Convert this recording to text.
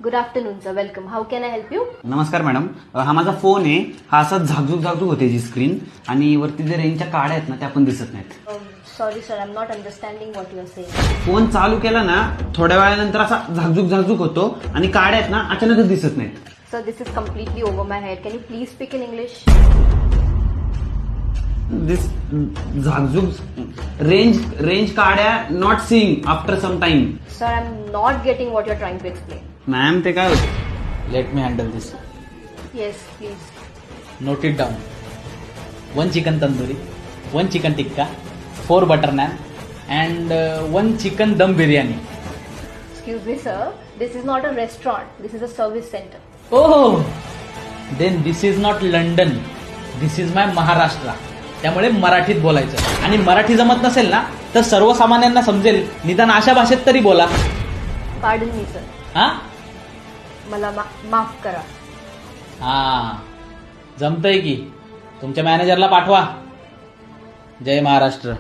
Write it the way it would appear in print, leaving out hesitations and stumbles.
Good afternoon, sir. Welcome. How can I help you? नमस्कार madam, हा माझा phone आहे. हा असा झाकझुक होते जी स्क्रीन आणि वरती जे रेंजच्या काड्या आहेत ना त्या पण दिसत नाहीत. Sorry, sir. I'm not understanding what you are saying. Phone चालू केला ना थोड्या वेळानंतर असा झाकझुक होतो आणि काड्या आहेत ना अचानकच दिसत नाहीत. Sir, this is completely over my head. Can you please speak in English? This झाकझुक रेंज काड्या not seeing after some time. Sir, I'm not getting what you're trying to explain. Ma'am ते काय होतं? Let me handle this. Yes, please. Note it down. 1 chicken tandoori, 1 chicken tikka, 4 butter naan and 1 chicken dum biryani. Excuse me, sir. This is not a restaurant. This is a service center. Oh, then this is not London, this is my Maharashtra. त्यामुळे मराठीत बोलायचं आणि मराठी जमत नसेल ना तर सर्वसामान्यांना समजेल निदान अशा भाषेत तरी बोला. Pardon me, sir. हा मला माफ करा. हा जमतंय की तुमच्या मॅनेजरला पाठवा. जय महाराष्ट्र.